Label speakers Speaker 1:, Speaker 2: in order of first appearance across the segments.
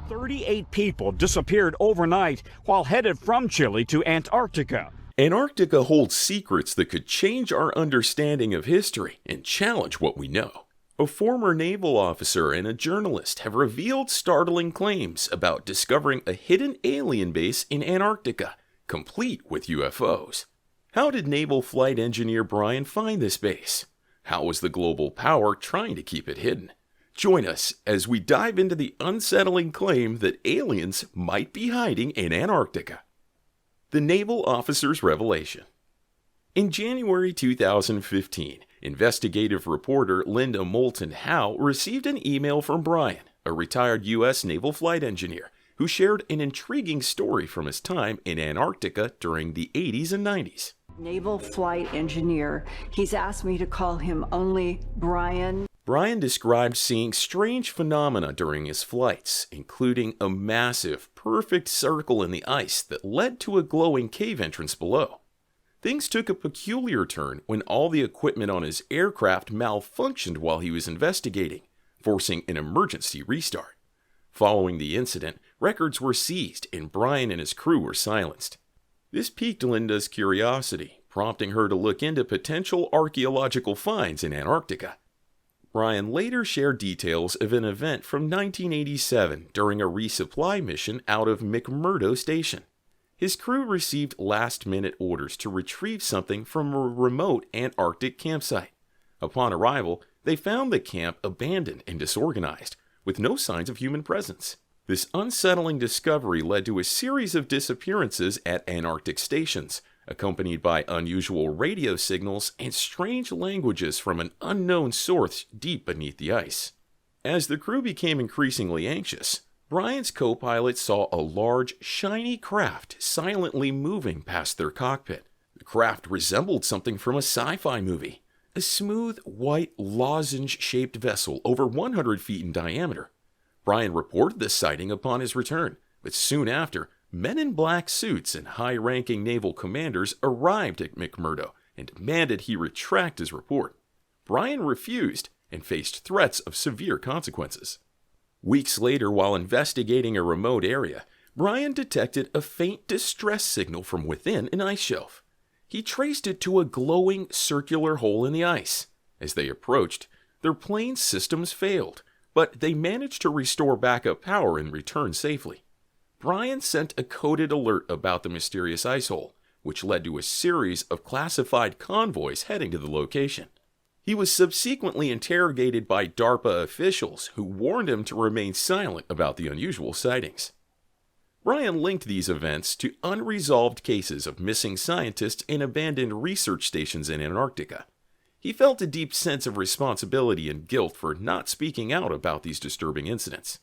Speaker 1: 38 people disappeared overnight while headed from Chile to Antarctica.
Speaker 2: Antarctica holds secrets that could change our understanding of history and challenge what we know. A former naval officer and a journalist have revealed startling claims about discovering a hidden alien base in Antarctica, complete with UFOs. How did naval flight engineer Brian find this base? How was the global power trying to keep it hidden? Join us as we dive into the unsettling claim that aliens might be hiding in Antarctica. The naval officer's revelation. In January 2015, investigative reporter Linda Moulton Howe received an email from Brian, a retired U.S. naval flight engineer, who shared an intriguing story from his time in Antarctica during the 80s and 90s.
Speaker 3: Naval flight engineer. He's asked me to call him only Brian.
Speaker 2: Brian described seeing strange phenomena during his flights, including a massive, perfect circle in the ice that led to a glowing cave entrance below. Things took a peculiar turn when all the equipment on his aircraft malfunctioned while he was investigating, forcing an emergency restart. Following the incident, records were seized and Brian and his crew were silenced. This piqued Linda's curiosity, prompting her to look into potential archaeological finds in Antarctica. Brian later shared details of an event from 1987 during a resupply mission out of McMurdo Station. His crew received last-minute orders to retrieve something from a remote Antarctic campsite. Upon arrival, they found the camp abandoned and disorganized, with no signs of human presence. This unsettling discovery led to a series of disappearances at Antarctic stations, accompanied by unusual radio signals and strange languages from an unknown source deep beneath the ice. As the crew became increasingly anxious, Brian's co-pilot saw a large, shiny craft silently moving past their cockpit. The craft resembled something from a sci-fi movie, a smooth, white, lozenge-shaped vessel over 100 feet in diameter. Brian reported this sighting upon his return, but soon after, men in black suits and high-ranking naval commanders arrived at McMurdo and demanded he retract his report. Brian refused and faced threats of severe consequences. Weeks later, while investigating a remote area, Brian detected a faint distress signal from within an ice shelf. He traced it to a glowing circular hole in the ice. As they approached, their plane's systems failed, but they managed to restore backup power and return safely. Brian sent a coded alert about the mysterious ice hole, which led to a series of classified convoys heading to the location. He was subsequently interrogated by DARPA officials who warned him to remain silent about the unusual sightings. Brian linked these events to unresolved cases of missing scientists and abandoned research stations in Antarctica. He felt a deep sense of responsibility and guilt for not speaking out about these disturbing incidents,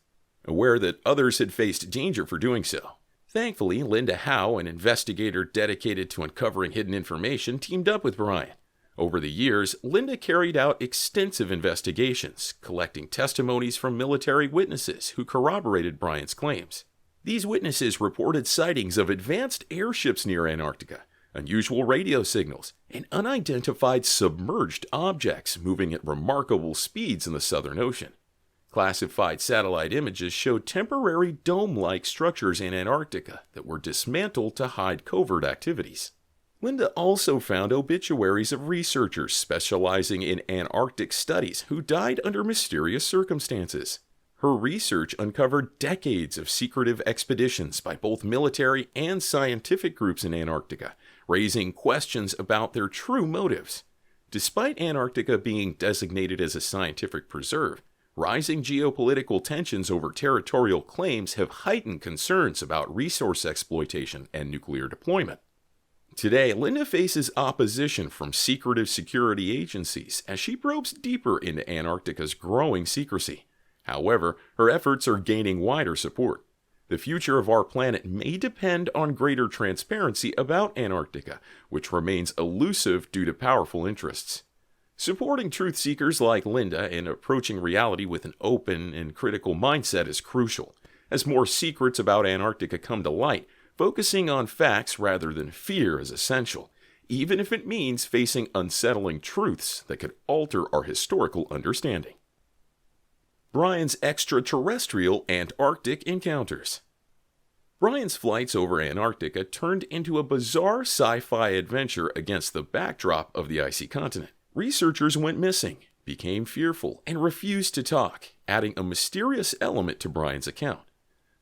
Speaker 2: aware that others had faced danger for doing so. Thankfully, Linda Howe, an investigator dedicated to uncovering hidden information, teamed up with Brian. Over the years, Linda carried out extensive investigations, collecting testimonies from military witnesses who corroborated Brian's claims. These witnesses reported sightings of advanced airships near Antarctica, unusual radio signals, and unidentified submerged objects moving at remarkable speeds in the Southern Ocean. Classified satellite images showed temporary dome-like structures in Antarctica that were dismantled to hide covert activities. Linda also found obituaries of researchers specializing in Antarctic studies who died under mysterious circumstances. Her research uncovered decades of secretive expeditions by both military and scientific groups in Antarctica, raising questions about their true motives. Despite Antarctica being designated as a scientific preserve, rising geopolitical tensions over territorial claims have heightened concerns about resource exploitation and nuclear deployment. Today, Linda faces opposition from secretive security agencies as she probes deeper into Antarctica's growing secrecy. However, her efforts are gaining wider support. The future of our planet may depend on greater transparency about Antarctica, which remains elusive due to powerful interests. Supporting truth seekers like Linda and approaching reality with an open and critical mindset is crucial. As more secrets about Antarctica come to light, focusing on facts rather than fear is essential, even if it means facing unsettling truths that could alter our historical understanding. Brian's extraterrestrial Antarctic encounters. Brian's flights over Antarctica turned into a bizarre sci-fi adventure against the backdrop of the icy continent. Researchers went missing, became fearful, and refused to talk, adding a mysterious element to Brian's account.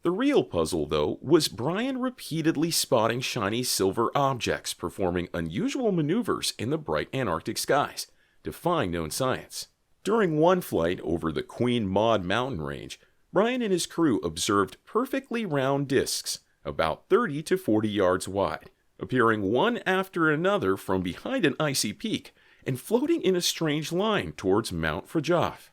Speaker 2: The real puzzle, though, was Brian repeatedly spotting shiny silver objects performing unusual maneuvers in the bright Antarctic skies, defying known science. During one flight over the Queen Maud mountain range, Brian and his crew observed perfectly round discs, about 30 to 40 yards wide, appearing one after another from behind an icy peak and floating in a strange line towards Mount Frejov.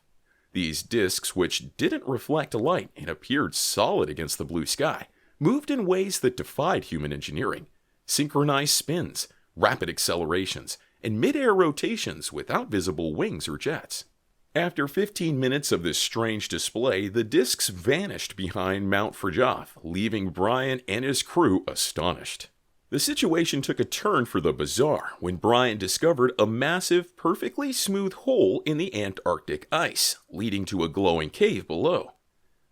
Speaker 2: These discs, which didn't reflect light and appeared solid against the blue sky, moved in ways that defied human engineering. Synchronized spins, rapid accelerations, and mid-air rotations without visible wings or jets. After 15 minutes of this strange display, the discs vanished behind Mount Frejov, leaving Brian and his crew astonished. The situation took a turn for the bizarre when Brian discovered a massive, perfectly smooth hole in the Antarctic ice, leading to a glowing cave below.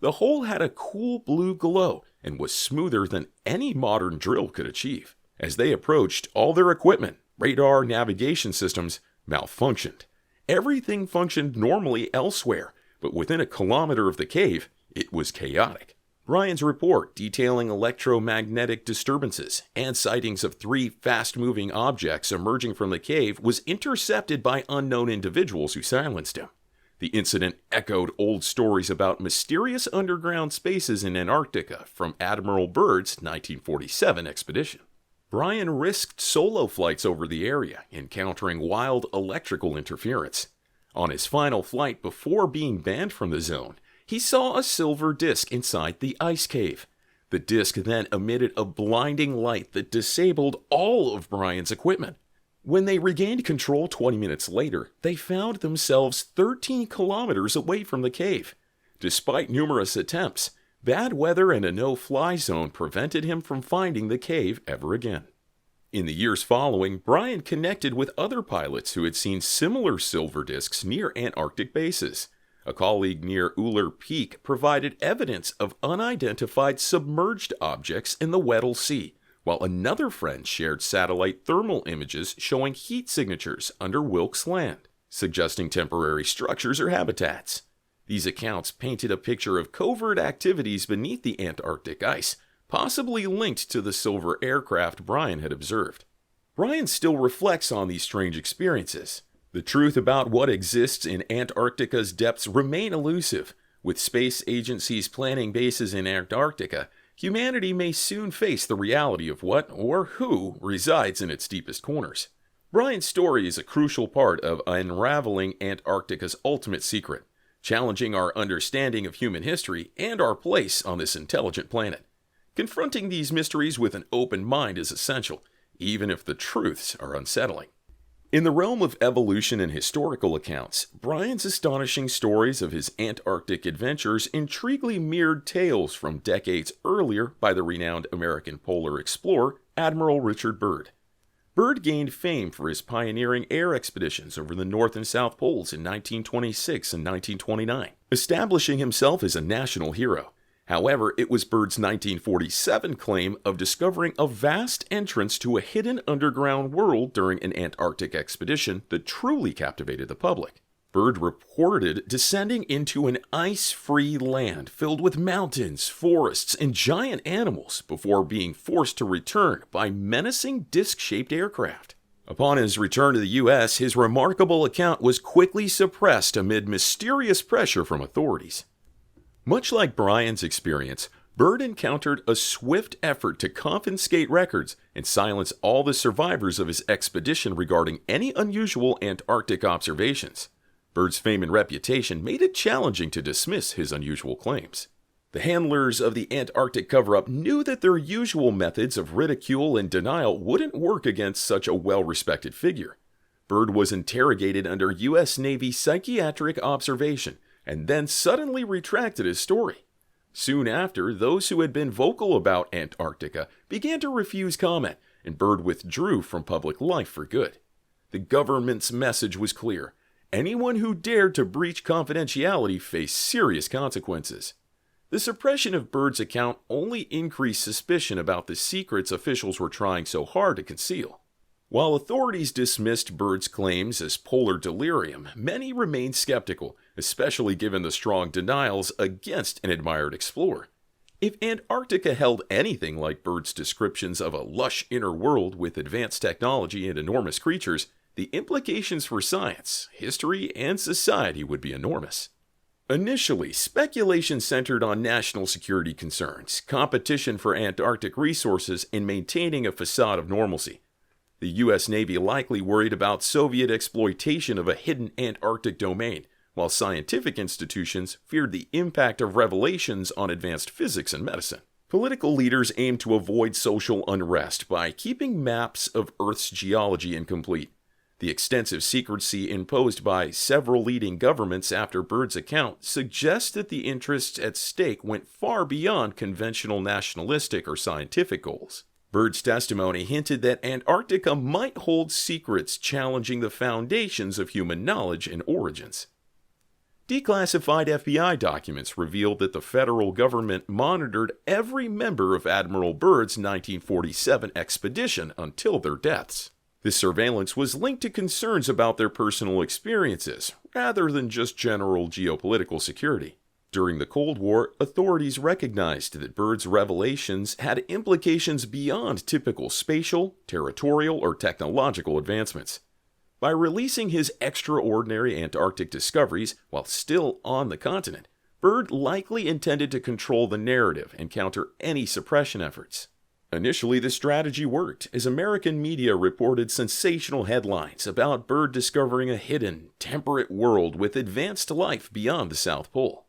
Speaker 2: The hole had a cool blue glow and was smoother than any modern drill could achieve. As they approached, all their equipment, radar, navigation systems, malfunctioned. Everything functioned normally elsewhere, but within a kilometer of the cave, it was chaotic. Brian's report detailing electromagnetic disturbances and sightings of 3 fast-moving objects emerging from the cave was intercepted by unknown individuals who silenced him. The incident echoed old stories about mysterious underground spaces in Antarctica from Admiral Byrd's 1947 expedition. Brian risked solo flights over the area, encountering wild electrical interference. On his final flight before being banned from the zone, he saw a silver disc inside the ice cave. The disc then emitted a blinding light that disabled all of Brian's equipment. When they regained control 20 minutes later, they found themselves 13 kilometers away from the cave. Despite numerous attempts, bad weather and a no-fly zone prevented him from finding the cave ever again. In the years following, Brian connected with other pilots who had seen similar silver discs near Antarctic bases. A colleague near Uller Peak provided evidence of unidentified submerged objects in the Weddell Sea, while another friend shared satellite thermal images showing heat signatures under Wilkes Land, suggesting temporary structures or habitats. These accounts painted a picture of covert activities beneath the Antarctic ice, possibly linked to the silver aircraft Brian had observed. Brian still reflects on these strange experiences. The truth about what exists in Antarctica's depths remain elusive. With space agencies planning bases in Antarctica, humanity may soon face the reality of what or who resides in its deepest corners. Brian's story is a crucial part of unraveling Antarctica's ultimate secret, challenging our understanding of human history and our place on this intelligent planet. Confronting these mysteries with an open mind is essential, even if the truths are unsettling. In the realm of evolution and historical accounts, Brian's astonishing stories of his Antarctic adventures intriguingly mirrored tales from decades earlier by the renowned American polar explorer Admiral Richard Byrd. Byrd gained fame for his pioneering air expeditions over the North and South Poles in 1926 and 1929, establishing himself as a national hero. However, it was Byrd's 1947 claim of discovering a vast entrance to a hidden underground world during an Antarctic expedition that truly captivated the public. Byrd reported descending into an ice-free land filled with mountains, forests, and giant animals before being forced to return by menacing disc-shaped aircraft. Upon his return to the U.S., his remarkable account was quickly suppressed amid mysterious pressure from authorities. Much like Brian's experience, Byrd encountered a swift effort to confiscate records and silence all the survivors of his expedition regarding any unusual Antarctic observations. Byrd's fame and reputation made it challenging to dismiss his unusual claims. The handlers of the Antarctic cover-up knew that their usual methods of ridicule and denial wouldn't work against such a well-respected figure. Byrd was interrogated under U.S. Navy psychiatric observation and then suddenly retracted his story. Soon after, those who had been vocal about Antarctica began to refuse comment, and Byrd withdrew from public life for good. The government's message was clear. anyone who dared to breach confidentiality faced serious consequences. The suppression of Byrd's account only increased suspicion about the secrets officials were trying so hard to conceal. While authorities dismissed Byrd's claims as polar delirium, many remained skeptical, especially given the strong denials against an admired explorer. If Antarctica held anything like Byrd's descriptions of a lush inner world with advanced technology and enormous creatures, the implications for science, history, and society would be enormous. Initially, speculation centered on national security concerns, competition for Antarctic resources, and maintaining a facade of normalcy. The U.S. Navy likely worried about Soviet exploitation of a hidden Antarctic domain, while scientific institutions feared the impact of revelations on advanced physics and medicine. Political leaders aimed to avoid social unrest by keeping maps of Earth's geology incomplete. The extensive secrecy imposed by several leading governments after Byrd's account suggests that the interests at stake went far beyond conventional nationalistic or scientific goals. Byrd's testimony hinted that Antarctica might hold secrets challenging the foundations of human knowledge and origins. Declassified FBI documents revealed that the federal government monitored every member of Admiral Byrd's 1947 expedition until their deaths. This surveillance was linked to concerns about their personal experiences, rather than just general geopolitical security. During the Cold War, authorities recognized that Byrd's revelations had implications beyond typical spatial, territorial, or technological advancements. By releasing his extraordinary Antarctic discoveries while still on the continent, Byrd likely intended to control the narrative and counter any suppression efforts. Initially, the strategy worked, as American media reported sensational headlines about Byrd discovering a hidden, temperate world with advanced life beyond the South Pole.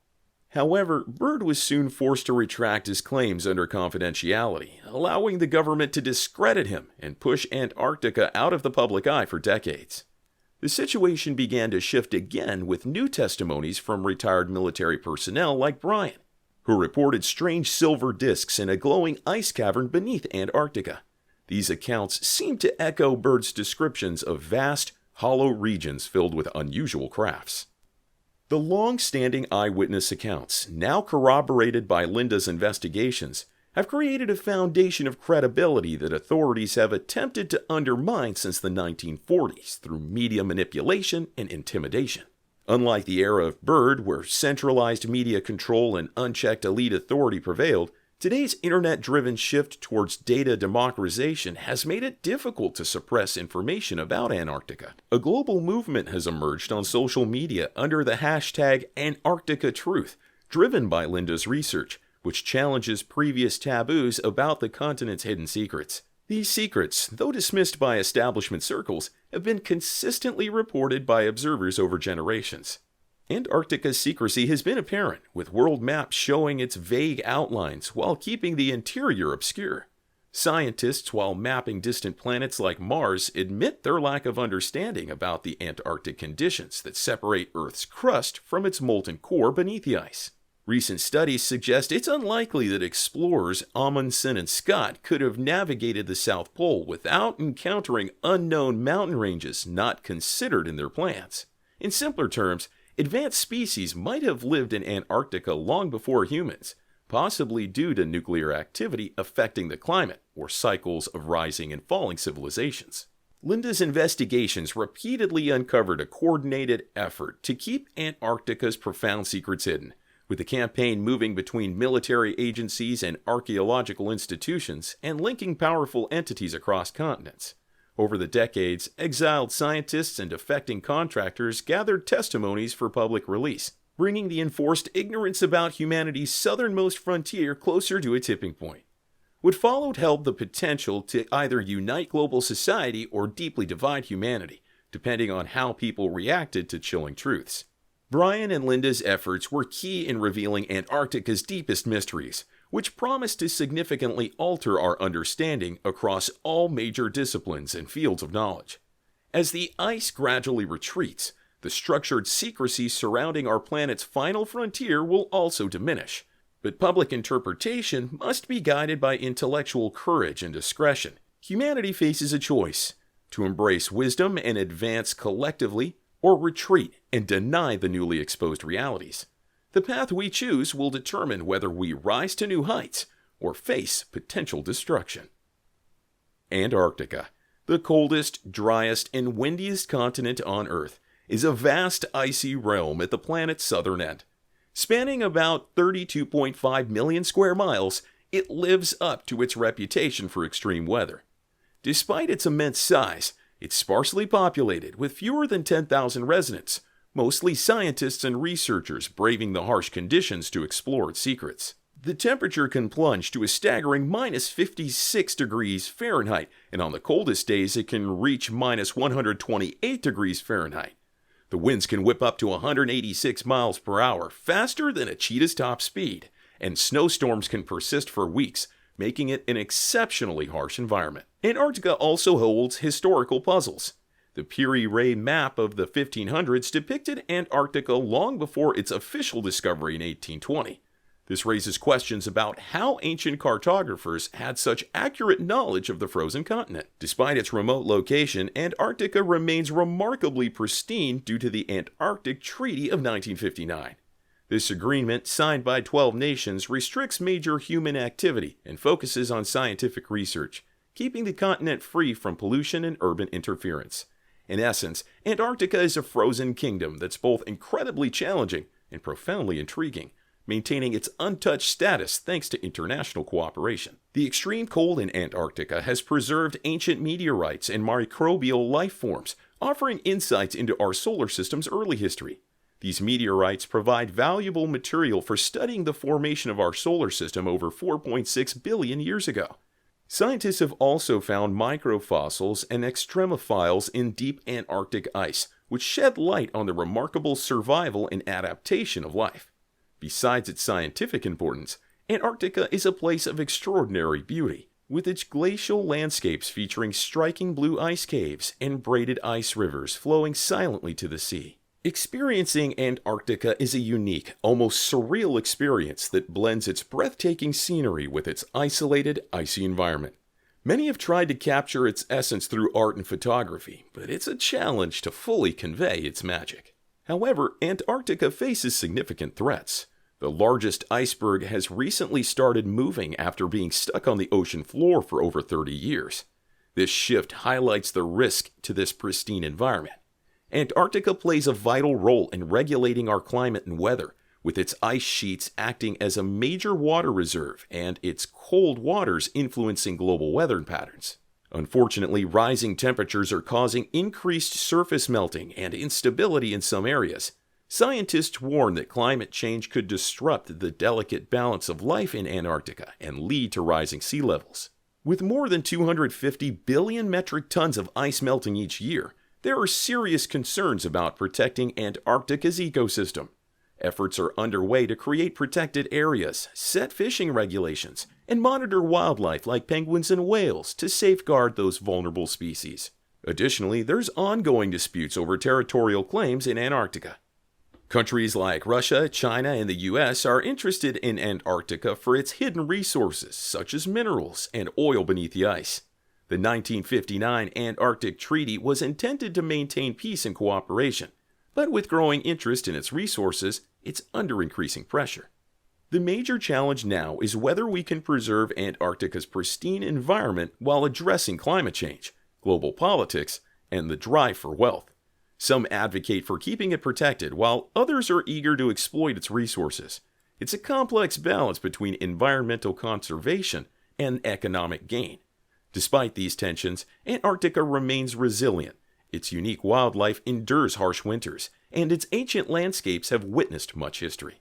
Speaker 2: However, Byrd was soon forced to retract his claims under confidentiality, allowing the government to discredit him and push Antarctica out of the public eye for decades. The situation began to shift again with new testimonies from retired military personnel like Brian, who reported strange silver disks in a glowing ice cavern beneath Antarctica. These accounts seemed to echo Byrd's descriptions of vast, hollow regions filled with unusual crafts. The long-standing eyewitness accounts, now corroborated by Linda's investigations, have created a foundation of credibility that authorities have attempted to undermine since the 1940s through media manipulation and intimidation. Unlike the era of Byrd, where centralized media control and unchecked elite authority prevailed, today's internet-driven shift towards data democratization has made it difficult to suppress information about Antarctica. A global movement has emerged on social media under the hashtag AntarcticaTruth, driven by Linda's research, which challenges previous taboos about the continent's hidden secrets. These secrets, though dismissed by establishment circles, have been consistently reported by observers over generations. Antarctica's secrecy has been apparent, with world maps showing its vague outlines while keeping the interior obscure. Scientists, while mapping distant planets like Mars, admit their lack of understanding about the Antarctic conditions that separate Earth's crust from its molten core beneath the ice. Recent studies suggest it's unlikely that explorers Amundsen and Scott could have navigated the South Pole without encountering unknown mountain ranges not considered in their plans. In simpler terms, advanced species might have lived in Antarctica long before humans, possibly due to nuclear activity affecting the climate or cycles of rising and falling civilizations. Linda's investigations repeatedly uncovered a coordinated effort to keep Antarctica's profound secrets hidden, with the campaign moving between military agencies and archaeological institutions and linking powerful entities across continents. Over the decades, exiled scientists and defecting contractors gathered testimonies for public release, bringing the enforced ignorance about humanity's southernmost frontier closer to a tipping point. What followed held the potential to either unite global society or deeply divide humanity, depending on how people reacted to chilling truths. Brian and Linda's efforts were key in revealing Antarctica's deepest mysteries, which promised to significantly alter our understanding across all major disciplines and fields of knowledge. As the ice gradually retreats, the structured secrecy surrounding our planet's final frontier will also diminish. But public interpretation must be guided by intellectual courage and discretion. Humanity faces a choice: to embrace wisdom and advance collectively, or retreat and deny the newly exposed realities. The path we choose will determine whether we rise to new heights or face potential destruction. Antarctica, the coldest, driest, and windiest continent on Earth, is a vast icy realm at the planet's southern end. Spanning about 32.5 million square miles, it lives up to its reputation for extreme weather. Despite its immense size, it's sparsely populated with fewer than 10,000 residents, mostly scientists and researchers braving the harsh conditions to explore its secrets. The temperature can plunge to a staggering minus 56 degrees Fahrenheit, and on the coldest days it can reach minus 128 degrees Fahrenheit. The winds can whip up to 186 miles per hour, faster than a cheetah's top speed, and snowstorms can persist for weeks, making it an exceptionally harsh environment. Antarctica also holds historical puzzles. The Peary-Ray map of the 1500s depicted Antarctica long before its official discovery in 1820. This raises questions about how ancient cartographers had such accurate knowledge of the frozen continent. Despite its remote location, Antarctica remains remarkably pristine due to the Antarctic Treaty of 1959. This agreement, signed by 12 nations, restricts major human activity and focuses on scientific research, keeping the continent free from pollution and urban interference. In essence, Antarctica is a frozen kingdom that's both incredibly challenging and profoundly intriguing, maintaining its untouched status thanks to international cooperation. The extreme cold in Antarctica has preserved ancient meteorites and microbial life forms, offering insights into our solar system's early history. These meteorites provide valuable material for studying the formation of our solar system over 4.6 billion years ago. Scientists have also found microfossils and extremophiles in deep Antarctic ice, which shed light on the remarkable survival and adaptation of life. Besides its scientific importance, Antarctica is a place of extraordinary beauty, with its glacial landscapes featuring striking blue ice caves and braided ice rivers flowing silently to the sea. Experiencing Antarctica is a unique, almost surreal experience that blends its breathtaking scenery with its isolated, icy environment. Many have tried to capture its essence through art and photography, but it's a challenge to fully convey its magic. However, Antarctica faces significant threats. The largest iceberg has recently started moving after being stuck on the ocean floor for over 30 years. This shift highlights the risk to this pristine environment. Antarctica plays a vital role in regulating our climate and weather, with its ice sheets acting as a major water reserve and its cold waters influencing global weather patterns. Unfortunately, rising temperatures are causing increased surface melting and instability in some areas. Scientists warn that climate change could disrupt the delicate balance of life in Antarctica and lead to rising sea levels. With more than 250 billion metric tons of ice melting each year, there are serious concerns about protecting Antarctica's ecosystem. Efforts are underway to create protected areas, set fishing regulations, and monitor wildlife like penguins and whales to safeguard those vulnerable species. Additionally, there's ongoing disputes over territorial claims in Antarctica. Countries like Russia, China, and the US are interested in Antarctica for its hidden resources, such as minerals and oil beneath the ice. The 1959 Antarctic Treaty was intended to maintain peace and cooperation, but with growing interest in its resources, it's under increasing pressure. The major challenge now is whether we can preserve Antarctica's pristine environment while addressing climate change, global politics, and the drive for wealth. Some advocate for keeping it protected, while others are eager to exploit its resources. It's a complex balance between environmental conservation and economic gain. Despite these tensions, Antarctica remains resilient. Its unique wildlife endures harsh winters, and its ancient landscapes have witnessed much history.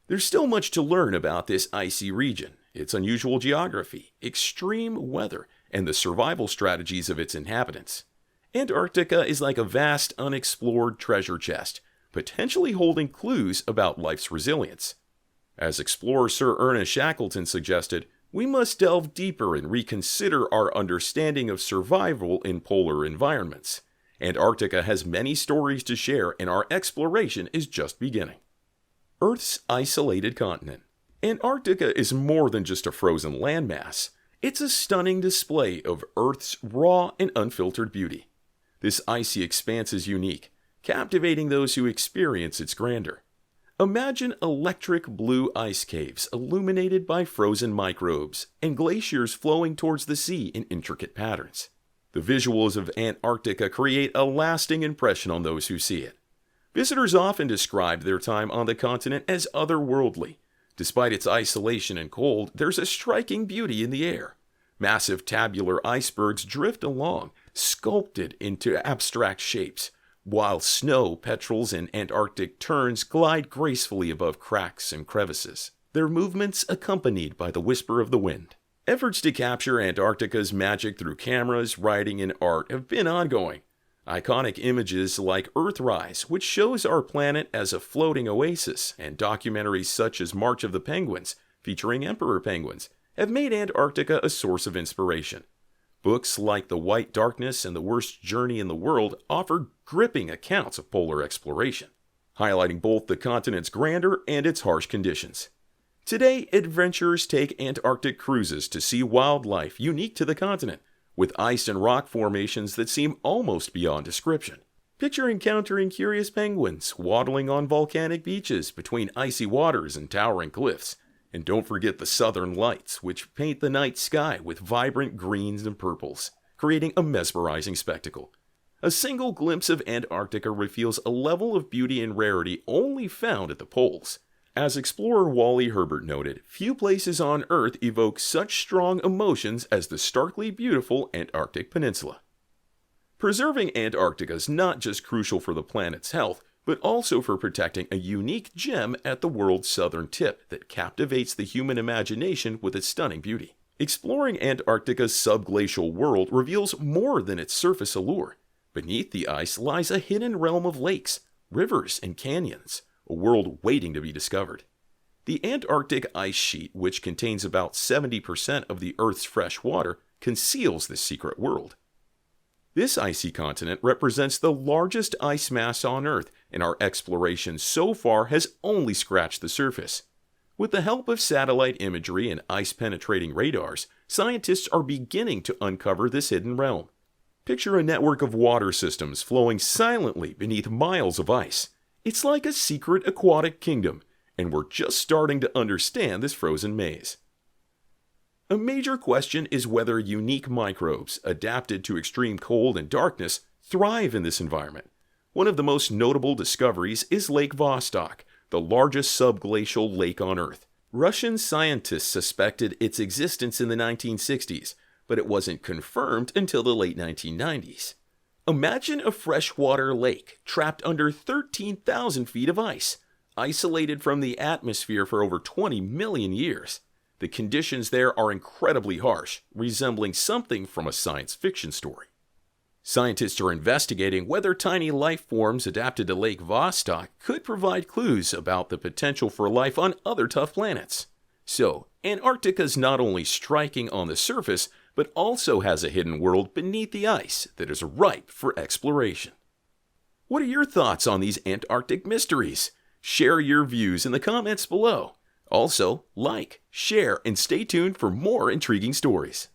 Speaker 2: There's still much to learn about this icy region, its unusual geography, extreme weather, and the survival strategies of its inhabitants. Antarctica is like a vast, unexplored treasure chest, potentially holding clues about life's resilience. As explorer Sir Ernest Shackleton suggested, we must delve deeper and reconsider our understanding of survival in polar environments. Antarctica has many stories to share, and our exploration is just beginning. Earth's isolated continent. Antarctica is more than just a frozen landmass. It's a stunning display of Earth's raw and unfiltered beauty. This icy expanse is unique. captivating those who experience its grandeur. Imagine electric blue ice caves illuminated by frozen microbes and glaciers flowing towards the sea in intricate patterns. The visuals of Antarctica create a lasting impression on those who see it. Visitors often describe their time on the continent as otherworldly. Despite its isolation and cold, there's a striking beauty in the air. Massive tabular icebergs drift along, sculpted into abstract shapes, while snow petrels and Antarctic terns glide gracefully above cracks and crevices, their movements accompanied by the whisper of the wind. Efforts to capture Antarctica's magic through cameras, writing, and art have been ongoing. Iconic images like Earthrise, which shows our planet as a floating oasis, and documentaries such as March of the Penguins, featuring emperor penguins, have made Antarctica a source of inspiration. Books like The White Darkness and The Worst Journey in the World offer gripping accounts of polar exploration, highlighting both the continent's grandeur and its harsh conditions. Today, adventurers take Antarctic cruises to see wildlife unique to the continent, with ice and rock formations that seem almost beyond description. Picture encountering curious penguins waddling on volcanic beaches between icy waters and towering cliffs. And don't forget the southern lights, which paint the night sky with vibrant greens and purples, creating a mesmerizing spectacle. A single glimpse of Antarctica reveals a level of beauty and rarity only found at the poles. As explorer Wally Herbert noted, few places on Earth evoke such strong emotions as the starkly beautiful Antarctic Peninsula. Preserving Antarctica is not just crucial for the planet's health, but also for protecting a unique gem at the world's southern tip that captivates the human imagination with its stunning beauty. Exploring Antarctica's subglacial world reveals more than its surface allure. Beneath the ice lies a hidden realm of lakes, rivers, and canyons, a world waiting to be discovered. The Antarctic ice sheet, which contains about 70% of the Earth's fresh water, conceals this secret world. This icy continent represents the largest ice mass on Earth, and our exploration so far has only scratched the surface. With the help of satellite imagery and ice-penetrating radars, scientists are beginning to uncover this hidden realm. Picture a network of water systems flowing silently beneath miles of ice. It's like a secret aquatic kingdom, and we're just starting to understand this frozen maze. A major question is whether unique microbes, adapted to extreme cold and darkness, thrive in this environment. One of the most notable discoveries is Lake Vostok, the largest subglacial lake on Earth. Russian scientists suspected its existence in the 1960s, but it wasn't confirmed until the late 1990s. Imagine a freshwater lake trapped under 13,000 feet of ice, isolated from the atmosphere for over 20 million years. The conditions there are incredibly harsh, resembling something from a science fiction story. Scientists are investigating whether tiny life forms adapted to Lake Vostok could provide clues about the potential for life on other tough planets. So, Antarctica is not only striking on the surface, but also has a hidden world beneath the ice that is ripe for exploration. What are your thoughts on these Antarctic mysteries? Share your views in the comments below. Also, like, share, and stay tuned for more intriguing stories.